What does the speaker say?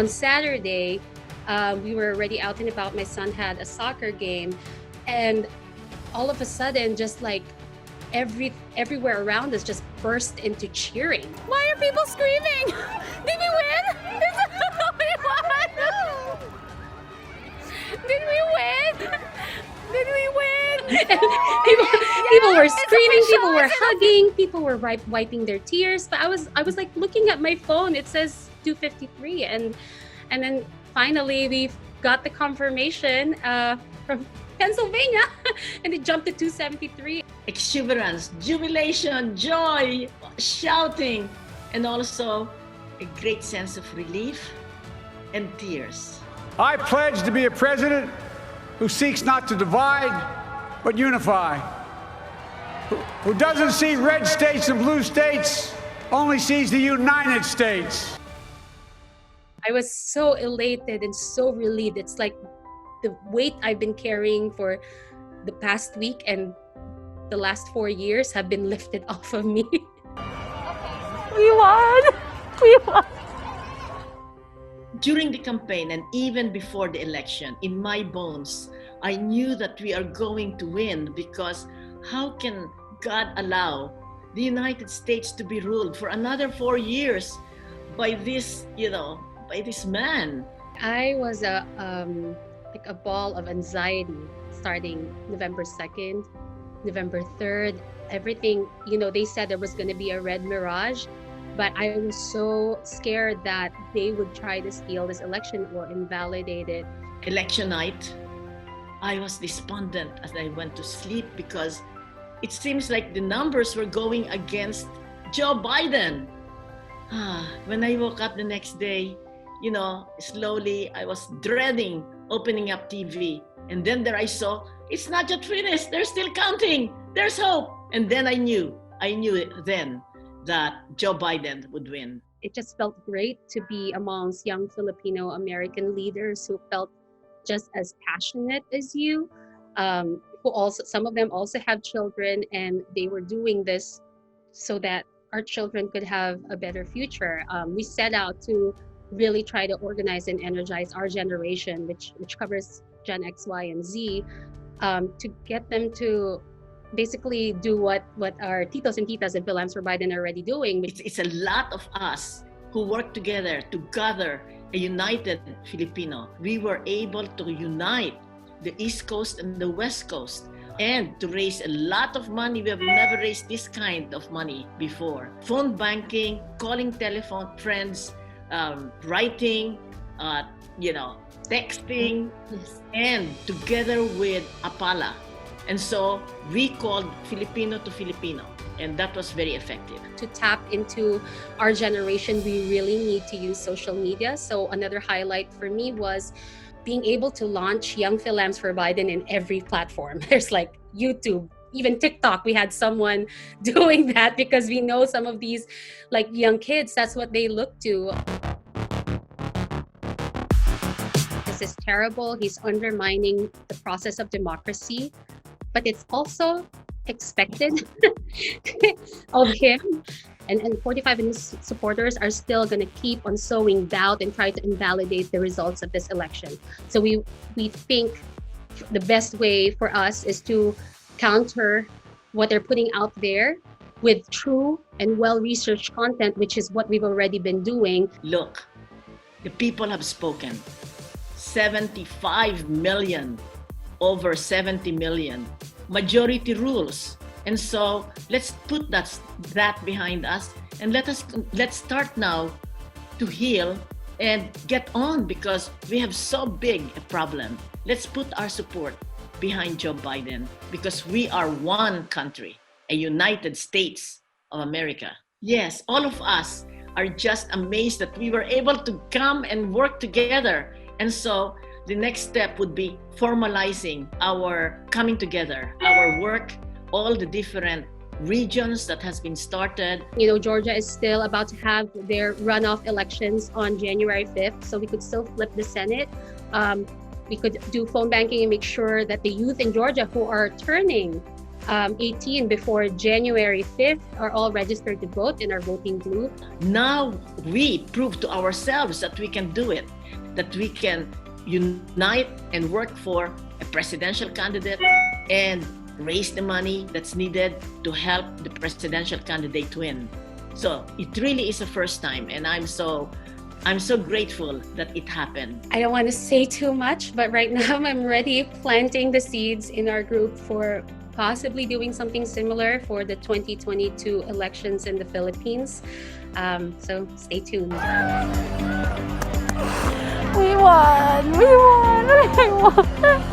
on Saturday, we were already out and about. My son had a soccer game, and all of a sudden, just like everywhere around us just burst into cheering. Why are people screaming? Did we win? We won! Did we win? Did we win? People were screaming, people were hugging, people were wiping their tears. But I was like looking at my phone. It says 2:53, and then finally we got the confirmation from Pennsylvania, and it jumped to 2:73. Exuberance, jubilation, joy, shouting, and also a great sense of relief and tears. I pledge to be a president who seeks not to divide, but unify, who doesn't see red states and blue states, only sees the United States. I was so elated and so relieved. It's like the weight I've been carrying for the past week and the last 4 years have been lifted off of me. We won! We won! During the campaign and even before the election, in my bones, I knew that we are going to win, because how can God allow the United States to be ruled for another 4 years by this, by this man? I was like a ball of anxiety starting November 2nd, November 3rd. Everything, they said there was going to be a red mirage, but I was so scared that they would try to steal this election or invalidate it. Election night, I was despondent as I went to sleep, because it seems like the numbers were going against Joe Biden. When I woke up the next day, slowly I was dreading opening up TV. And then there I saw, it's not yet finished. They're still counting. There's hope. And then I knew then that Joe Biden would win. It just felt great to be amongst young Filipino-American leaders who felt just as passionate as you, some of them also have children, and they were doing this so that our children could have a better future. We set out to really try to organize and energize our generation, which covers Gen X, Y, and Z, to get them to basically do what our titos and titas and FilAms4Biden are already doing. It's a lot of us who work together to gather a united Filipino. We were able to unite the East Coast and the West Coast, and to raise a lot of money. We have never raised this kind of money before. Phone banking, calling telephone friends, writing, texting, and together with Apala. And so we called Filipino to Filipino, and that was very effective. To tap into our generation, we really need to use social media. So another highlight for me was being able to launch Young FilAms4Biden in every platform. There's like YouTube, even TikTok. We had someone doing that because we know some of these like young kids, that's what they look to. This is terrible. He's undermining the process of democracy, but it's also expected of him. And 45 and his supporters are still going to keep on sowing doubt and try to invalidate the results of this election. So we think the best way for us is to counter what they're putting out there with true and well-researched content, which is what we've already been doing. Look, the people have spoken. 75 million, over 70 million. Majority rules. And so let's put that behind us, and let's start now to heal and get on, because we have so big a problem. Let's put our support behind Joe Biden, because we are one country, a United States of America. Yes, all of us are just amazed that we were able to come and work together. And so the next step would be formalizing our coming together, our work, all the different regions that has been started. Georgia is still about to have their runoff elections on January 5th, so we could still flip the Senate. We could do phone banking and make sure that the youth in Georgia who are turning 18 before January 5th are all registered to vote in our voting group. Now we prove to ourselves that we can do it, that we can unite and work for a presidential candidate and raise the money that's needed to help the presidential candidate win. So it really is a first time, and I'm so grateful that it happened. I don't want to say too much, but right now I'm already planting the seeds in our group for possibly doing something similar for the 2022 elections in the Philippines. So stay tuned. We won! We won! We won!